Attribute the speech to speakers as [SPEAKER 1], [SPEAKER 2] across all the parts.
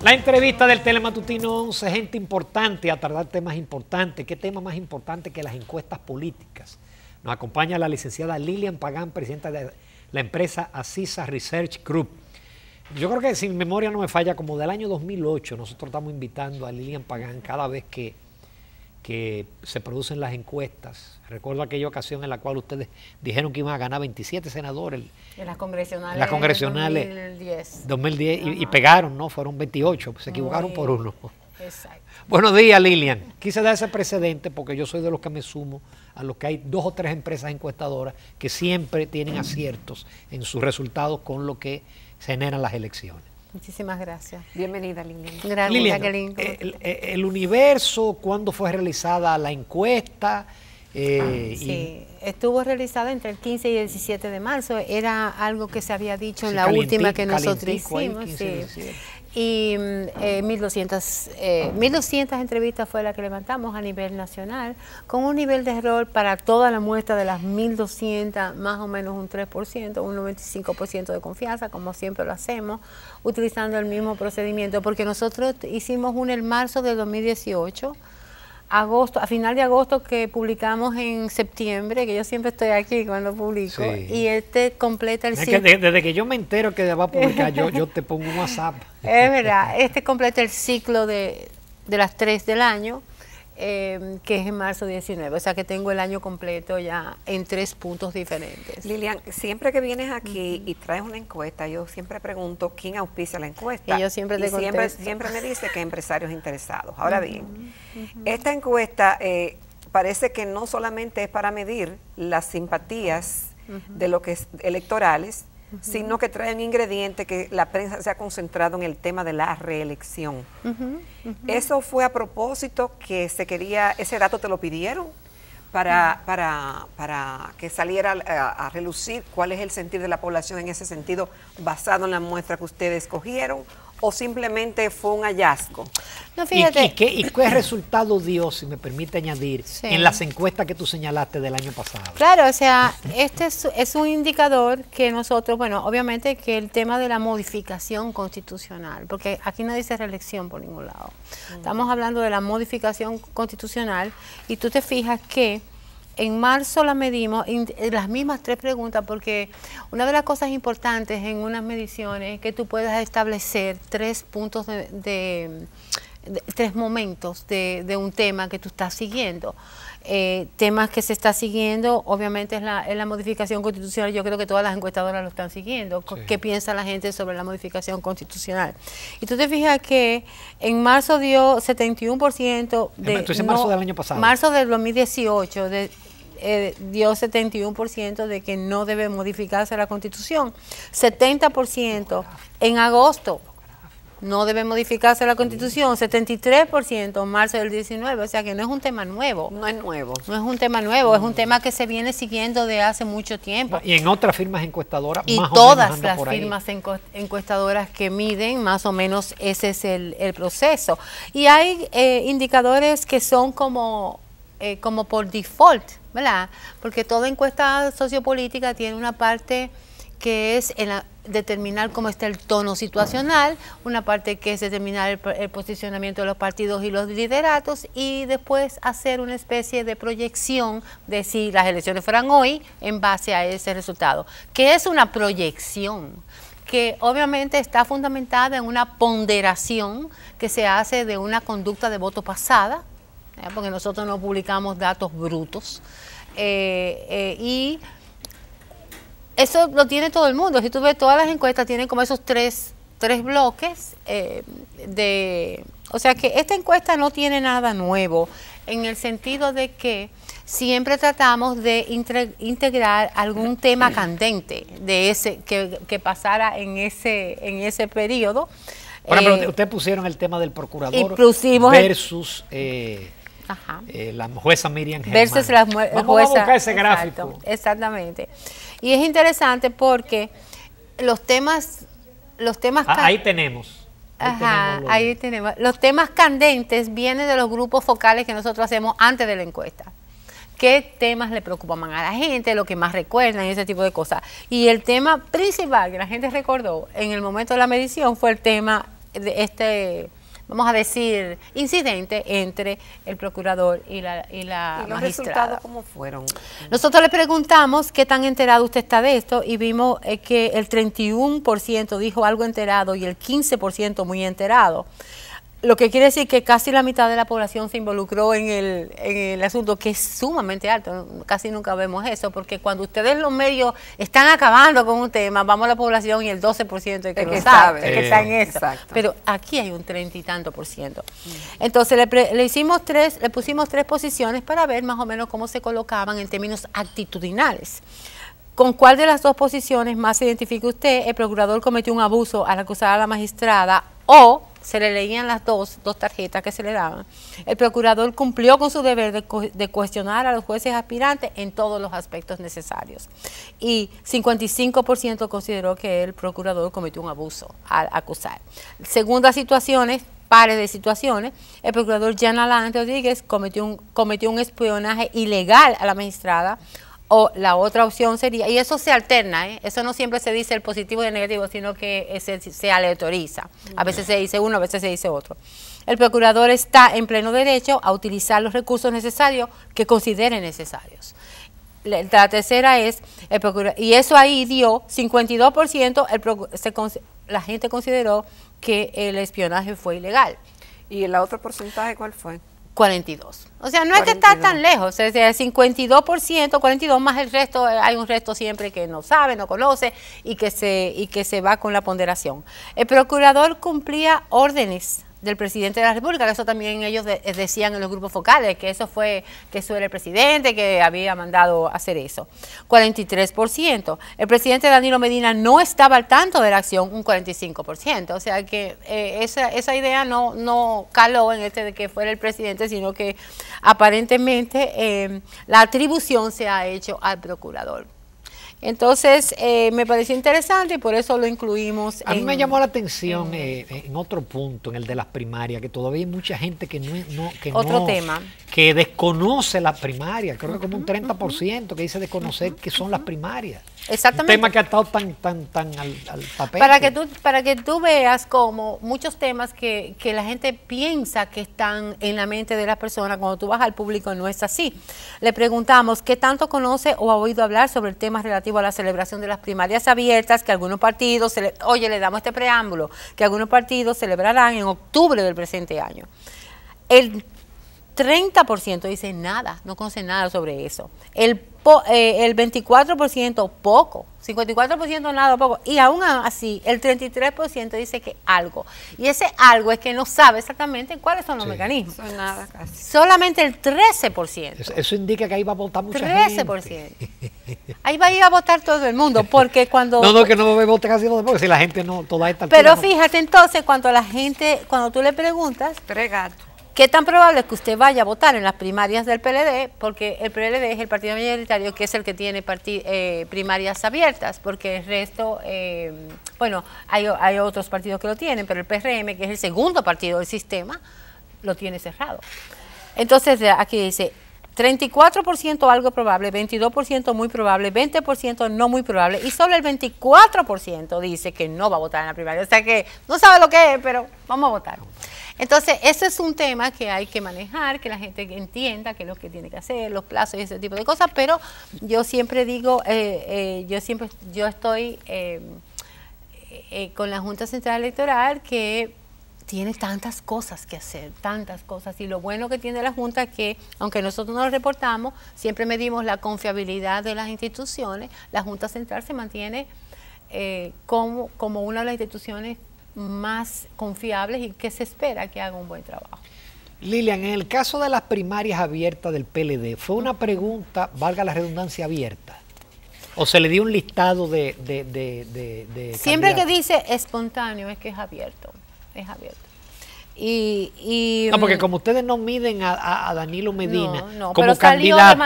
[SPEAKER 1] La entrevista del Telematutino 11, gente importante a tratar temas importantes. ¿Qué tema más importante que las encuestas políticas? Nos acompaña la licenciada Lilian Pagán, presidenta de la empresa Asisa Research Group. Yo creo que, sin memoria no me falla, como del año 2008 nosotros estamos invitando a Lilian Pagán cada vez que se producen las encuestas. Recuerdo aquella ocasión en la cual ustedes dijeron que iban a ganar 27 senadores.
[SPEAKER 2] En las congresionales.
[SPEAKER 1] En las congresionales. 2010 y pegaron, ¿no? Fueron 28, se equivocaron por uno.
[SPEAKER 2] Exacto.
[SPEAKER 1] Buenos días, Lilian. Quise dar ese precedente porque yo soy de los que me sumo a los que hay 2 o 3 empresas encuestadoras que siempre tienen aciertos en sus resultados con lo que se generan las elecciones.
[SPEAKER 2] Muchísimas gracias.
[SPEAKER 3] Bienvenida, Lilian.
[SPEAKER 2] Gracias,
[SPEAKER 1] Lilian,
[SPEAKER 2] Jacqueline.
[SPEAKER 1] el universo, ¿cuándo fue realizada la encuesta?
[SPEAKER 2] Sí, estuvo realizada entre el 15 y el 17 de marzo. Era algo que se había dicho en la última que nosotros hicimos. Y 1.200 entrevistas fue la que levantamos a nivel nacional, con un nivel de error para toda la muestra de las 1.200, más o menos un 3%, un 95% de confianza, como siempre lo hacemos, utilizando el mismo procedimiento, porque nosotros hicimos una en marzo de 2018, a final de agosto, que publicamos en septiembre, que yo siempre estoy aquí cuando publico, y completa el ciclo.
[SPEAKER 1] Desde que yo me entero que va a publicar, yo te pongo un WhatsApp.
[SPEAKER 2] Es verdad, completa el ciclo de las 3 del año, que es en marzo 19, o sea que tengo el año completo ya en 3 puntos diferentes.
[SPEAKER 3] Lilian, siempre que vienes aquí y traes una encuesta, yo siempre pregunto quién auspicia la encuesta.
[SPEAKER 2] Y yo siempre te contesto.
[SPEAKER 3] Siempre me dice que empresarios interesados. Ahora bien, esta encuesta parece que no solamente es para medir las simpatías de lo que es electorales, sino que trae un ingrediente que la prensa se ha concentrado en el tema de la reelección. Eso fue a propósito que se quería, ese dato te lo pidieron para que saliera a relucir cuál es el sentir de la población en ese sentido, basado en la muestra que ustedes escogieron, o simplemente fue un hallazgo.
[SPEAKER 2] No, fíjate.
[SPEAKER 1] ¿Y qué resultado dio, si me permite añadir, en las encuestas que tú señalaste del año pasado?
[SPEAKER 2] Claro, o sea, este es un indicador que nosotros, bueno, obviamente que el tema de la modificación constitucional, porque aquí no dice reelección por ningún lado. Estamos hablando de la modificación constitucional, y tú te fijas que en marzo la medimos en las mismas 3 preguntas, porque una de las cosas importantes en unas mediciones es que tú puedas establecer 3 puntos 3 momentos de un tema que tú estás siguiendo. Temas que se está siguiendo, obviamente, es la modificación constitucional. Yo creo que todas las encuestadoras lo están siguiendo. Sí. ¿Qué piensa la gente sobre la modificación constitucional? Y tú te fijas que en marzo dio 71% de...
[SPEAKER 1] Entonces, en marzo del año pasado.
[SPEAKER 2] Marzo del 2018 dio 71% de que no debe modificarse la Constitución. 70% en agosto. No debe modificarse la Constitución, 73% en marzo del 19, o sea que no es un tema nuevo.
[SPEAKER 3] No es nuevo.
[SPEAKER 2] No es un tema nuevo, es un tema que se viene siguiendo de hace mucho tiempo.
[SPEAKER 1] Y en otras firmas encuestadoras,
[SPEAKER 2] y
[SPEAKER 1] más o
[SPEAKER 2] todas
[SPEAKER 1] menos
[SPEAKER 2] las firmas encuestadoras que miden, más o menos ese es el proceso. Y hay indicadores que son como por default, ¿verdad? Porque toda encuesta sociopolítica tiene una parte que es determinar cómo está el tono situacional, una parte que es determinar el posicionamiento de los partidos y los lideratos, y después hacer una especie de proyección de si las elecciones fueran hoy en base a ese resultado, que es una proyección que obviamente está fundamentada en una ponderación que se hace de una conducta de voto pasada, porque nosotros no publicamos datos brutos, y eso lo tiene todo el mundo. Si tú ves, todas las encuestas tienen como esos tres bloques o sea que esta encuesta no tiene nada nuevo, en el sentido de que siempre tratamos de integrar algún tema candente de ese que pasara en ese periodo.
[SPEAKER 1] Por ejemplo, ustedes pusieron el tema del procurador versus la jueza Miriam Germán.
[SPEAKER 2] Versus la
[SPEAKER 1] jueza. Vamos a buscar ese gráfico.
[SPEAKER 2] Exactamente. Y es interesante porque los temas
[SPEAKER 1] ahí tenemos.
[SPEAKER 2] Ahí tenemos. Los temas candentes vienen de los grupos focales que nosotros hacemos antes de la encuesta. ¿Qué temas le preocupan a la gente? Lo que más recuerdan, ese tipo de cosas. Y el tema principal que la gente recordó en el momento de la medición fue el tema vamos a decir, incidente entre el procurador y la
[SPEAKER 3] ¿Y los
[SPEAKER 2] magistrada.
[SPEAKER 3] resultados cómo fueron?
[SPEAKER 2] Nosotros le preguntamos qué tan enterado usted está de esto y vimos que el 31% dijo algo enterado y el 15% muy enterado. Lo que quiere decir que casi la mitad de la población se involucró en el asunto, que es sumamente alto. Casi nunca vemos eso, porque cuando ustedes los medios están acabando con un tema, vamos a la población y el 12% es que lo sabe, es que está en eso.
[SPEAKER 3] Exacto.
[SPEAKER 2] Pero aquí hay un 30 y tanto por ciento. Entonces le pusimos 3 posiciones para ver más o menos cómo se colocaban en términos actitudinales. ¿Con cuál de las 2 posiciones más se identifica usted? El procurador cometió un abuso al acusar a la magistrada, o se le leían las dos tarjetas que se le daban. El procurador cumplió con su deber de cuestionar a los jueces aspirantes en todos los aspectos necesarios. Y 55% consideró que el procurador cometió un abuso al acusar. Segundas situaciones, pares de situaciones, el procurador Jean Alain Rodríguez cometió un espionaje ilegal a la magistrada. O la otra opción sería, y eso se alterna, eso no siempre se dice el positivo y el negativo, sino que se aleatoriza. A veces se dice uno, a veces se dice otro. El procurador está en pleno derecho a utilizar los recursos necesarios que considere necesarios. La tercera es, y eso ahí dio 52%, la gente consideró que el espionaje fue ilegal.
[SPEAKER 3] ¿Y el otro porcentaje cuál fue?
[SPEAKER 2] 42. O sea, no es que está tan lejos, o sea, 52%, 42 más el resto, hay un resto siempre que no sabe, no conoce y que se va con la ponderación. El procurador cumplía órdenes del presidente de la República, que eso también ellos decían en los grupos focales, que eso era el presidente que había mandado hacer eso. 43%. El presidente Danilo Medina no estaba al tanto de la acción, un 45%. O sea que esa idea no caló en de que fuera el presidente, sino que aparentemente la atribución se ha hecho al procurador. Entonces, me pareció interesante y por eso lo incluimos.
[SPEAKER 1] A mí me llamó la atención en otro punto, en el de las primarias, que todavía hay mucha gente que que desconoce las primarias. Creo que como un 30% que dice desconocer qué son las primarias.
[SPEAKER 2] Exactamente.
[SPEAKER 1] Un tema que ha estado tan al tapete.
[SPEAKER 2] Para que tú veas como muchos temas que la gente piensa que están en la mente de las personas, cuando tú vas al público no es así. Le preguntamos qué tanto conoce o ha oído hablar sobre el tema relativo a la celebración de las primarias abiertas, que algunos partidos, le damos este preámbulo, que algunos partidos celebrarán en octubre del presente año. El 30% dice nada, no conoce nada sobre eso. El 24% poco, 54% nada poco, y aún así el 33% dice que algo. Y ese algo es que no sabe exactamente cuáles son los mecanismos.
[SPEAKER 3] Eso es nada casi.
[SPEAKER 2] Solamente el 13%.
[SPEAKER 1] Eso indica que ahí va a votar mucha
[SPEAKER 2] 13%.
[SPEAKER 1] gente.
[SPEAKER 2] Ahí va a ir a votar todo el mundo, porque cuando...
[SPEAKER 1] No, que no vote casi todo, porque si la gente no, toda esta...
[SPEAKER 2] Pero fíjate entonces, cuando tú le preguntas...
[SPEAKER 3] 3 gatos.
[SPEAKER 2] ¿Qué tan probable es que usted vaya a votar en las primarias del PLD? Porque el PLD es el partido mayoritario que es el que tiene primarias abiertas, porque el resto, hay otros partidos que lo tienen, pero el PRM, que es el segundo partido del sistema, lo tiene cerrado. Entonces, aquí dice 34% algo probable, 22% muy probable, 20% no muy probable, y solo el 24% dice que no va a votar en la primaria. O sea que no sabe lo que es, pero vamos a votar. Entonces, eso es un tema que hay que manejar, que la gente entienda qué es lo que tiene que hacer, los plazos y ese tipo de cosas, pero yo siempre digo, yo estoy con la Junta Central Electoral que tiene tantas cosas que hacer, tantas cosas, y lo bueno que tiene la Junta es que, aunque nosotros no lo reportamos, siempre medimos la confiabilidad de las instituciones. La Junta Central se mantiene como una de las instituciones más confiables y que se espera que haga un buen trabajo.
[SPEAKER 1] Lilian, en el caso de las primarias abiertas del PLD, ¿fue una pregunta, valga la redundancia, abierta? ¿O se le dio un listado de
[SPEAKER 2] siempre
[SPEAKER 1] candidatos?
[SPEAKER 2] Que dice espontáneo es que es abierto,
[SPEAKER 1] No, porque como ustedes no miden a Danilo Medina
[SPEAKER 2] como
[SPEAKER 1] pero candidato,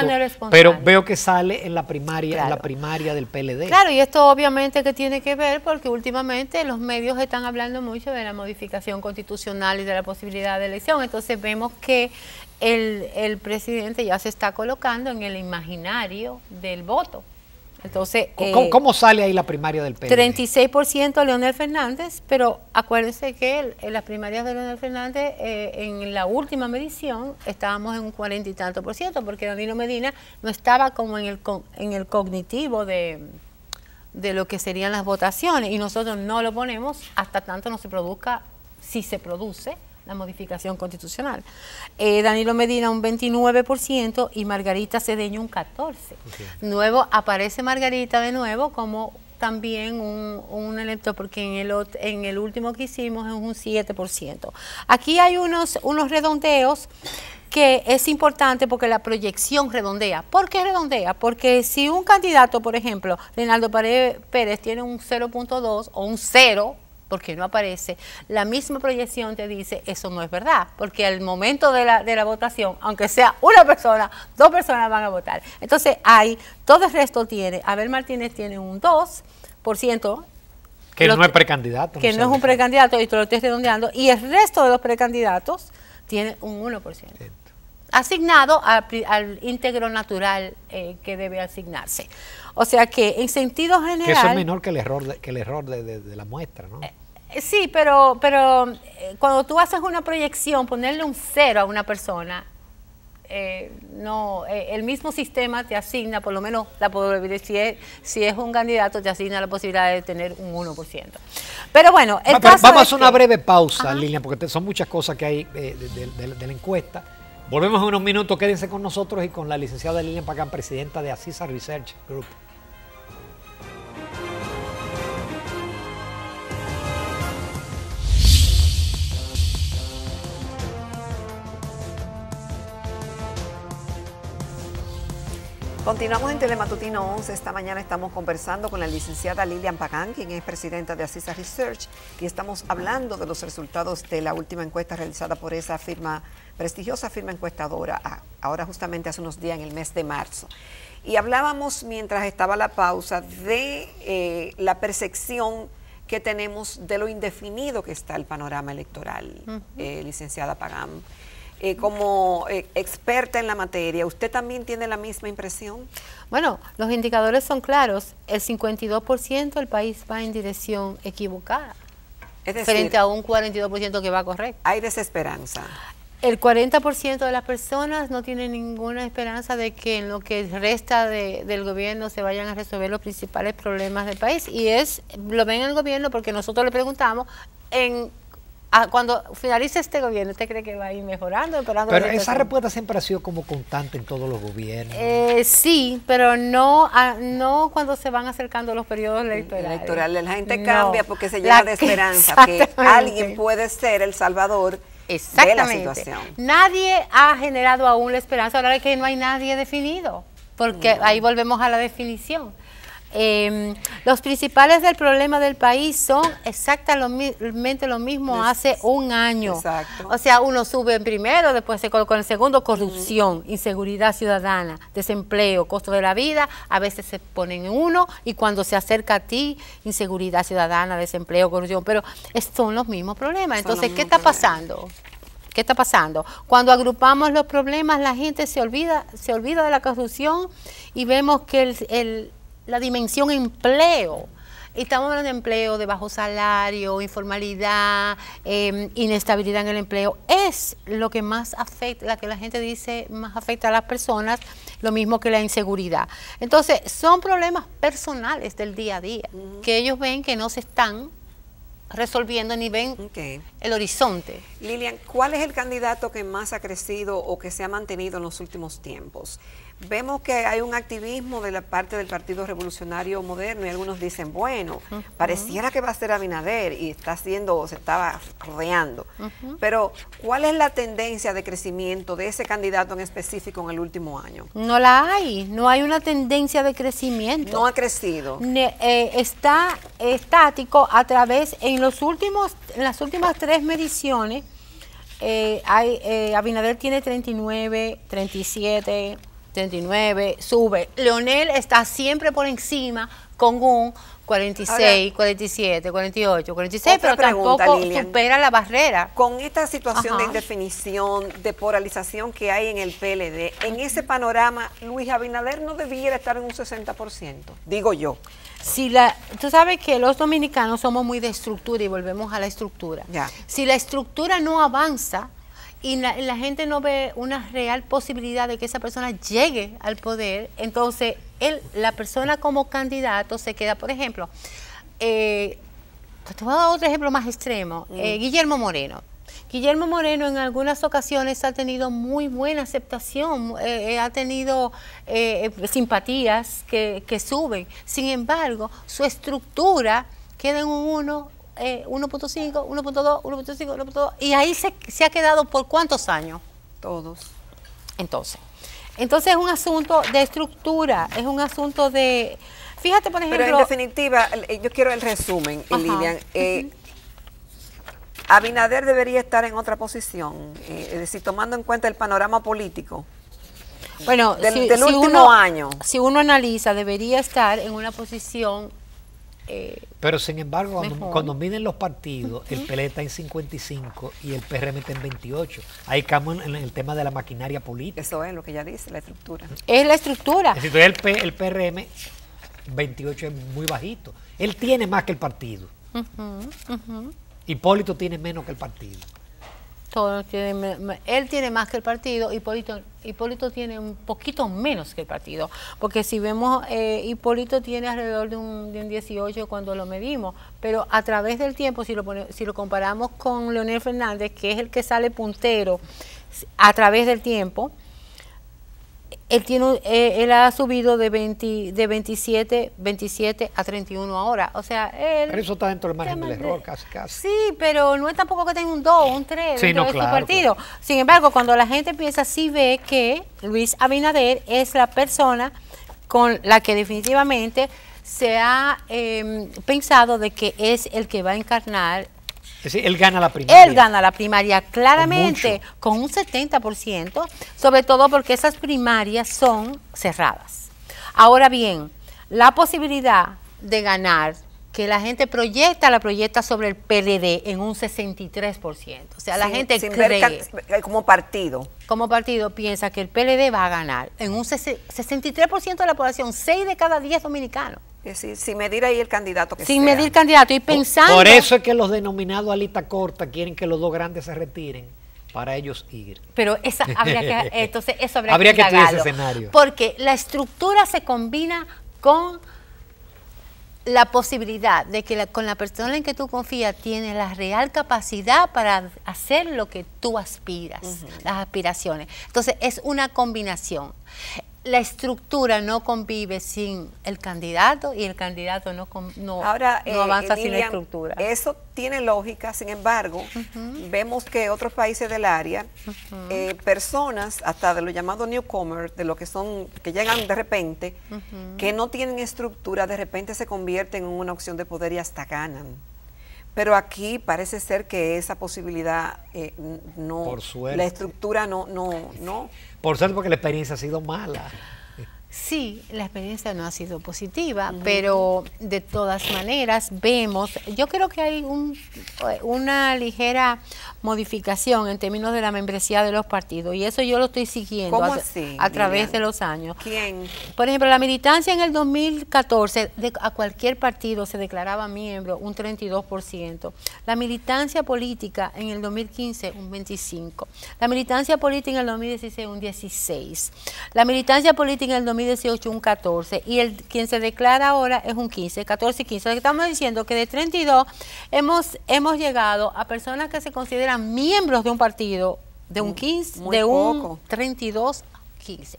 [SPEAKER 1] pero veo que sale en la primaria, claro, en la primaria del PLD.
[SPEAKER 2] Claro, y esto obviamente que tiene que ver porque últimamente los medios están hablando mucho de la modificación constitucional y de la posibilidad de elección. Entonces vemos que el presidente ya se está colocando en el imaginario del voto. Entonces,
[SPEAKER 1] ¿Cómo sale ahí la primaria del PLD?
[SPEAKER 2] 36% Leonel Fernández, pero acuérdense que en las primarias de Leonel Fernández, en la última medición, estábamos en un 40 y tanto por ciento, porque Danilo Medina no estaba como en el cognitivo de lo que serían las votaciones, y nosotros no lo ponemos hasta tanto no se produzca, si se produce, la modificación constitucional. Danilo Medina un 29% y Margarita Cedeño un 14%. Okay. Aparece Margarita de nuevo como también un elector, porque en el último que hicimos es un 7%. Aquí hay unos redondeos que es importante porque la proyección redondea. ¿Por qué redondea? Porque si un candidato, por ejemplo, Reinaldo Paredes Pérez tiene un 0.2 o un 0, porque no aparece, la misma proyección te dice eso no es verdad, porque al momento de la votación, aunque sea una persona, 2 personas van a votar. Entonces todo el resto tiene, Abel Martínez tiene un 2%,
[SPEAKER 1] que no es precandidato.
[SPEAKER 2] Que no es un precandidato, y te lo estoy redondeando, y el resto de los precandidatos tiene un 1%. Sí. Asignado al íntegro natural que debe asignarse. O sea que en sentido general...
[SPEAKER 1] Que eso es menor que el error de la muestra, ¿no?
[SPEAKER 2] Sí, pero cuando tú haces una proyección, ponerle un 0 a una persona, el mismo sistema te asigna, por lo menos la probabilidad, si es un candidato, te asigna la posibilidad de tener un 1%. Pero bueno,
[SPEAKER 1] vamos a hacer una breve pausa, Lilian, porque son muchas cosas que hay de la encuesta. Volvemos en unos minutos, quédense con nosotros y con la licenciada Lilian Pagán, presidenta de Asisa Research Group.
[SPEAKER 3] Continuamos en Telematutino 11. Esta mañana estamos conversando con la licenciada Lilian Pagán, quien es presidenta de Asisa Research, y estamos hablando de los resultados de la última encuesta realizada por esa prestigiosa firma encuestadora, ahora justamente hace unos días, en el mes de marzo. Y hablábamos, mientras estaba la pausa, de la percepción que tenemos de lo indefinido que está el panorama electoral, licenciada Pagán. Como experta en la materia, ¿usted también tiene la misma impresión?
[SPEAKER 2] Bueno, los indicadores son claros. El 52% del país va en dirección equivocada, es decir, frente a un 42% que va correcto.
[SPEAKER 3] Hay desesperanza.
[SPEAKER 2] El 40% de las personas no tienen ninguna esperanza de que en lo que resta del gobierno se vayan a resolver los principales problemas del país. Y lo ven en el gobierno porque nosotros le preguntamos cuando finalice este gobierno, ¿usted cree que va a ir mejorando, empeorando?
[SPEAKER 1] Pero esa respuesta siempre ha sido como constante en todos los gobiernos.
[SPEAKER 2] Sí, pero no cuando se van acercando los periodos electorales.
[SPEAKER 3] La gente cambia porque se llena de esperanza que alguien puede ser el salvador de la situación.
[SPEAKER 2] Nadie ha generado aún la esperanza, ahora es que no hay nadie definido, porque ahí volvemos a la definición. Los principales del problema del país son exactamente lo mismo hace un año.
[SPEAKER 3] Exacto.
[SPEAKER 2] O sea, uno sube en primero, después se coloca en el segundo, corrupción, inseguridad ciudadana, desempleo, costo de la vida, a veces se ponen en uno, y cuando se acerca a ti, inseguridad ciudadana, desempleo, corrupción, pero son los mismos problemas. Entonces, ¿qué está pasando? ¿Qué está pasando? Cuando agrupamos los problemas, la gente se olvida de la corrupción, y vemos que la dimensión empleo, estamos hablando de empleo de bajo salario, informalidad, inestabilidad en el empleo, es lo que más afecta, la que la gente dice más afecta a las personas, lo mismo que la inseguridad. Entonces, son problemas personales del día a día, que ellos ven que no se están resolviendo ni ven el horizonte.
[SPEAKER 3] Lilian, ¿cuál es el candidato que más ha crecido o que se ha mantenido en los últimos tiempos? Vemos que hay un activismo de la parte del Partido Revolucionario Moderno, y algunos dicen, bueno, pareciera que va a ser Abinader y se estaba rodeando. Pero, ¿cuál es la tendencia de crecimiento de ese candidato en específico en el último año?
[SPEAKER 2] No hay una tendencia de crecimiento.
[SPEAKER 3] No ha crecido.
[SPEAKER 2] Está estático a través, en las últimas 3 mediciones, Abinader tiene 39, 37, 39, sube. Leonel está siempre por encima con un 46, ahora, 47, 48, 46, pero pregunta, tampoco Lilian, supera la barrera.
[SPEAKER 3] Con esta situación de indefinición, de polarización que hay en el PLD, en ese panorama, Luis Abinader no debiera estar en un 60%, digo yo.
[SPEAKER 2] Si tú sabes que los dominicanos somos muy de estructura y volvemos a la estructura.
[SPEAKER 3] Ya.
[SPEAKER 2] Si la estructura no avanza y la gente no ve una real posibilidad de que esa persona llegue al poder, entonces la persona como candidato se queda, por ejemplo, te voy a dar otro ejemplo más extremo, Guillermo Moreno. Guillermo Moreno en algunas ocasiones ha tenido muy buena aceptación, ha tenido simpatías que suben. Sin embargo, su estructura queda en un 1.5, 1.2, 1.5, 1.2, y ahí se ha quedado ¿por cuántos años?
[SPEAKER 3] Todos.
[SPEAKER 2] Entonces es un asunto de estructura, es un asunto de... Fíjate, por ejemplo...
[SPEAKER 3] Pero en definitiva, yo quiero el resumen, Lilian. Abinader debería estar en otra posición, es decir, tomando en cuenta el panorama político
[SPEAKER 2] bueno,
[SPEAKER 3] del último año.
[SPEAKER 2] Si uno analiza, debería estar en una posición...
[SPEAKER 1] pero sin embargo, cuando miden los partidos, el PLD está en 55 y el PRM está en 28. Ahí caemos en el tema de la maquinaria política.
[SPEAKER 3] Eso es lo que ella dice, la estructura.
[SPEAKER 2] Es la estructura.
[SPEAKER 1] Es decir, el PRM 28 es muy bajito. Él tiene más que el partido. Hipólito tiene menos que el partido.
[SPEAKER 2] Él tiene más que el partido, Hipólito tiene un poquito menos que el partido, porque si vemos, Hipólito tiene alrededor de un 18 cuando lo medimos, pero a través del tiempo, si lo comparamos con Leonel Fernández, que es el que sale puntero a través del tiempo, él ha subido de 27 a 31 ahora. O sea,
[SPEAKER 1] pero eso está dentro del margen del error, casi.
[SPEAKER 2] Sí, pero no es tampoco que tenga un 2, un 3 dentro de su partido.
[SPEAKER 1] Claro.
[SPEAKER 2] Sin embargo, cuando la gente piensa, sí ve que Luis Abinader es la persona con la que definitivamente se ha pensado de que es el que va a encarnar.
[SPEAKER 1] Es decir, él gana la primaria.
[SPEAKER 2] Él gana la primaria claramente con un 70%, sobre todo porque esas primarias son cerradas. Ahora bien, la posibilidad de ganar, que la gente la proyecta sobre el PLD en un 63%. O sea, la gente cree,
[SPEAKER 3] como partido.
[SPEAKER 2] Como partido piensa que el PLD va a ganar en un 63% de la población, 6 de cada 10 dominicanos.
[SPEAKER 3] Es decir, sin medir ahí el candidato que
[SPEAKER 2] sin
[SPEAKER 3] sea.
[SPEAKER 2] medir candidato y pensando...
[SPEAKER 1] Por eso es que los denominados alita corta quieren que los dos grandes se retiren para ellos ir.
[SPEAKER 2] Pero eso habría que
[SPEAKER 1] estudiar ese escenario.
[SPEAKER 2] Porque la estructura se combina con la posibilidad de que con la persona en que tú confías tiene la real capacidad para hacer lo que tú aspiras, las aspiraciones. Entonces es una combinación. La estructura no convive sin el candidato y el candidato no avanza sin la estructura.
[SPEAKER 3] Eso tiene lógica, sin embargo, vemos que otros países del área, personas, hasta de lo llamado newcomers, de lo que son, que llegan de repente, que no tienen estructura, de repente se convierten en una opción de poder y hasta ganan. Pero aquí parece ser que esa posibilidad no,
[SPEAKER 1] por suerte.
[SPEAKER 3] La estructura no.
[SPEAKER 1] Por suerte, porque la experiencia ha sido mala.
[SPEAKER 2] Sí, la experiencia no ha sido positiva, pero de todas maneras vemos, yo creo que hay una ligera modificación en términos de la membresía de los partidos, y eso yo lo estoy siguiendo a través de los años.
[SPEAKER 3] ¿Quién?
[SPEAKER 2] Por ejemplo, la militancia en el 2014, a cualquier partido se declaraba miembro un 32%. La militancia política en el 2015 un 25%. La militancia política en el 2016 un 16%. La militancia política en el 2018 un 14%, y quien se declara ahora es un 15%, 14 y 15%. Estamos diciendo que de 32 hemos llegado a personas que se consideran miembros de un partido de un 15, de un 32 a 15.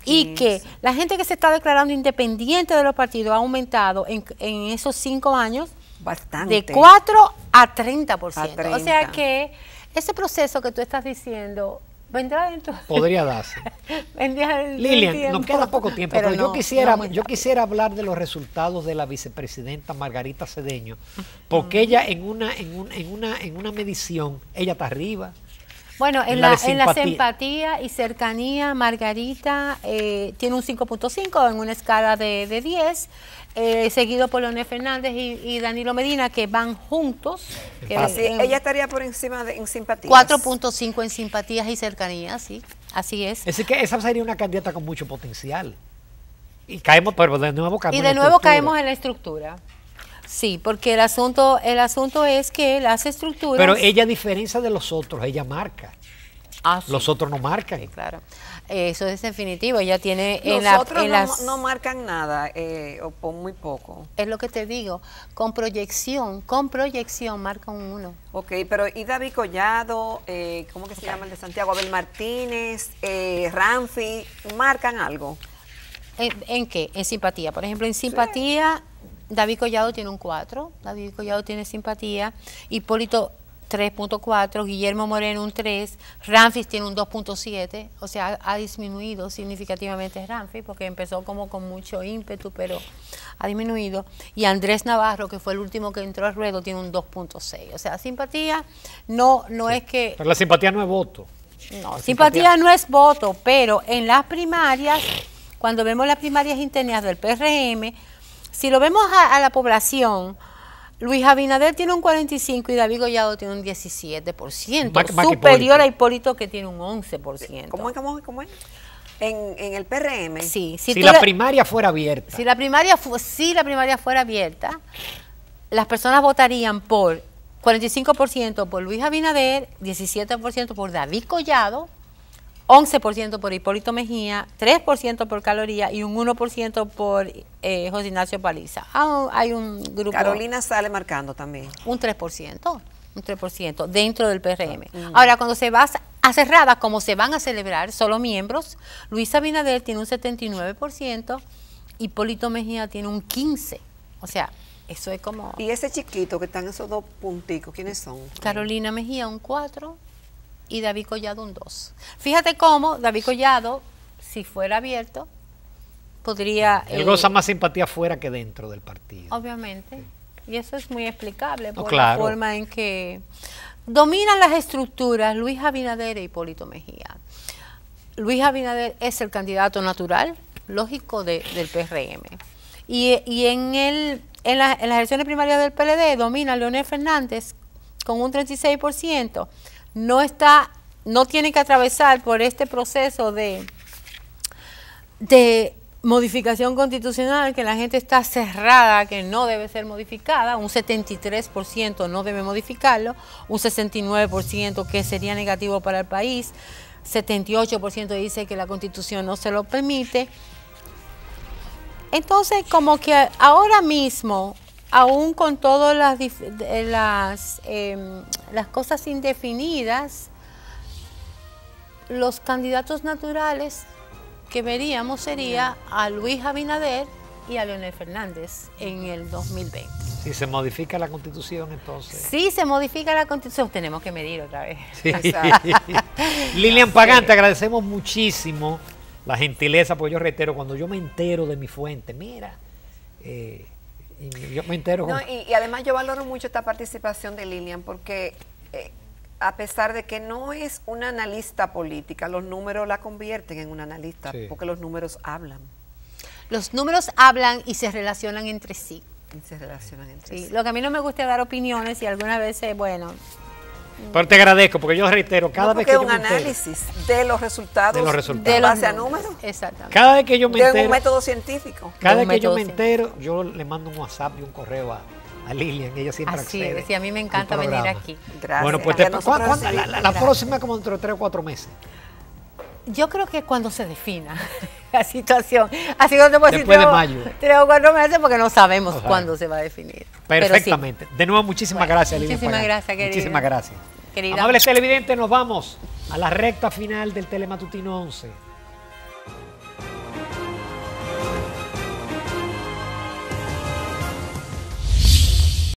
[SPEAKER 2] Y que la gente que se está declarando independiente de los partidos ha aumentado en esos 5 años
[SPEAKER 3] bastante,
[SPEAKER 2] de 4 a 30%. O sea que ese proceso que tú estás diciendo vendrá dentro.
[SPEAKER 1] Podría darse. Lilian, nos queda poco tiempo, pero yo quisiera hablar de los resultados de la vicepresidenta Margarita Cedeño, porque ella en una medición, ella está arriba.
[SPEAKER 2] Bueno,
[SPEAKER 1] En
[SPEAKER 2] en
[SPEAKER 1] la
[SPEAKER 2] la,
[SPEAKER 1] de
[SPEAKER 2] en la
[SPEAKER 1] simpatía.
[SPEAKER 2] simpatía y cercanía, Margarita tiene un 5.5 en una escala de 10, seguido por Leonel Fernández y Danilo Medina, que van juntos. Que
[SPEAKER 3] Así,
[SPEAKER 2] en
[SPEAKER 3] ella estaría por encima en simpatías.
[SPEAKER 2] 4.5 en simpatías y cercanías, sí, así es.
[SPEAKER 1] Es decir, que esa sería una candidata con mucho potencial. Y caemos, pero de nuevo caemos
[SPEAKER 2] Y
[SPEAKER 1] en
[SPEAKER 2] de
[SPEAKER 1] la
[SPEAKER 2] nuevo
[SPEAKER 1] estructura.
[SPEAKER 2] caemos en la estructura. Sí, porque el asunto es que las estructuras...
[SPEAKER 1] Pero ella, a diferencia de los otros, ella marca.
[SPEAKER 2] Ah, sí.
[SPEAKER 1] Los otros no marcan.
[SPEAKER 2] Sí, claro. Eso es definitivo. Ella tiene
[SPEAKER 3] Los otros no marcan nada, o por muy poco.
[SPEAKER 2] Es lo que te digo, con proyección marca un 1.
[SPEAKER 3] Ok, pero y David Collado, ¿cómo que se llama el de Santiago? Abel Martínez, Ramfi, ¿marcan algo?
[SPEAKER 2] ¿En qué? En simpatía. Por ejemplo, en simpatía, David Collado tiene un 4, David Collado tiene simpatía, Hipólito 3.4, Guillermo Moreno un 3, Ramfis tiene un 2.7, o sea, ha disminuido significativamente Ramfis porque empezó como con mucho ímpetu, pero ha disminuido. Y Andrés Navarro, que fue el último que entró al ruedo, tiene un 2.6. O sea, simpatía no es que...
[SPEAKER 1] Pero la simpatía no es voto.
[SPEAKER 2] No,
[SPEAKER 1] La
[SPEAKER 2] simpatía no es voto, pero en las primarias, cuando vemos las primarias internas del PRM, si lo vemos a la población, Luis Abinader tiene un 45 y David Collado tiene un 17%,
[SPEAKER 1] Más
[SPEAKER 2] superior a Hipólito, que tiene un 11%.
[SPEAKER 3] ¿Cómo es? En el PRM.
[SPEAKER 2] Sí,
[SPEAKER 1] Si la primaria fuera abierta.
[SPEAKER 2] Si la primaria fuera abierta, las personas votarían por 45% por Luis Abinader, 17% por David Collado, 11% por Hipólito Mejía, 3% por Caloría y un 1% por José Ignacio Paliza. Hay un grupo...
[SPEAKER 3] Carolina sale marcando también.
[SPEAKER 2] Un 3% dentro del PRM. Ahora, cuando se va a cerrada, como se van a celebrar solo miembros, Luis Abinader tiene un 79%, Hipólito Mejía tiene un 15%. O sea, eso es como...
[SPEAKER 3] Y ese chiquito que están esos dos punticos, ¿quiénes son?
[SPEAKER 2] Carolina Mejía un 4% y David Collado un 2%. Fíjate cómo David Collado, si fuera abierto, podría...
[SPEAKER 1] Él goza más simpatía fuera que dentro del partido.
[SPEAKER 2] Obviamente. Y eso es muy explicable por
[SPEAKER 1] claro.
[SPEAKER 2] la forma en que dominan las estructuras Luis Abinader e Hipólito Mejía. Luis Abinader es el candidato natural, lógico, del PRM. Y en las elecciones primarias del PLD domina Leonel Fernández con un 36%. No tiene que atravesar por este proceso de modificación constitucional, que la gente está cerrada, que no debe ser modificada, un 73% no debe modificarlo, un 69% que sería negativo para el país, 78% dice que la Constitución no se lo permite. Entonces, como que ahora mismo, aún con todas las cosas indefinidas, los candidatos naturales que veríamos sería a Luis Abinader y a Leonel Fernández en el 2020.
[SPEAKER 1] Si se modifica la Constitución, entonces...
[SPEAKER 2] Si se modifica la Constitución, tenemos que medir otra vez.
[SPEAKER 1] Sí. Lilian Pagán, te agradecemos muchísimo la gentileza, porque yo reitero, cuando yo me entero de mi fuente, mira, yo me entero...
[SPEAKER 3] No, y además yo valoro mucho esta participación de Lilian, porque a pesar de que no es una analista política, los números la convierten en una analista,
[SPEAKER 1] Sí.
[SPEAKER 3] porque los números hablan.
[SPEAKER 2] Los números hablan y se relacionan entre sí.
[SPEAKER 3] Y se relacionan entre
[SPEAKER 2] Sí,
[SPEAKER 3] sí.
[SPEAKER 2] lo que a mí no me gusta es dar opiniones y algunas veces, bueno,
[SPEAKER 1] Pero te agradezco, porque yo reitero, cada
[SPEAKER 3] No,
[SPEAKER 1] vez
[SPEAKER 3] porque
[SPEAKER 1] que
[SPEAKER 3] es
[SPEAKER 1] yo
[SPEAKER 3] un
[SPEAKER 1] me entero...
[SPEAKER 3] análisis de los resultados,
[SPEAKER 1] De los resultados.
[SPEAKER 2] de
[SPEAKER 3] en
[SPEAKER 2] los
[SPEAKER 3] base a números,
[SPEAKER 2] Exactamente.
[SPEAKER 1] Cada vez que yo me
[SPEAKER 3] de
[SPEAKER 1] entero...
[SPEAKER 3] un método científico.
[SPEAKER 1] Cada
[SPEAKER 2] de un
[SPEAKER 1] vez que yo me
[SPEAKER 2] método
[SPEAKER 1] entero, yo le mando un WhatsApp y un correo a Lilian, ella siempre
[SPEAKER 2] Así
[SPEAKER 1] accede
[SPEAKER 2] es, y a mí me
[SPEAKER 1] al
[SPEAKER 2] encanta venir
[SPEAKER 1] programa.
[SPEAKER 2] aquí.
[SPEAKER 3] Gracias.
[SPEAKER 1] Bueno, pues
[SPEAKER 3] Y a nosotros
[SPEAKER 1] la
[SPEAKER 2] Gracias.
[SPEAKER 1] próxima como dentro de 3 o 4 meses.
[SPEAKER 2] Yo creo que cuando se defina la situación, así que no te puedo decir
[SPEAKER 1] Después de mayo.
[SPEAKER 2] 3 o 4 meses porque no sabemos
[SPEAKER 1] Ojalá.
[SPEAKER 2] cuándo se va a definir. Pero sí.
[SPEAKER 1] Perfectamente. De nuevo, muchísimas
[SPEAKER 2] Bueno,
[SPEAKER 1] gracias, Lilian
[SPEAKER 2] muchísimas
[SPEAKER 1] Pagán.
[SPEAKER 2] gracias, querida.
[SPEAKER 1] Muchísimas gracias.
[SPEAKER 2] Querida.
[SPEAKER 1] Amables televidentes, nos vamos a la recta final del Telematutino 11.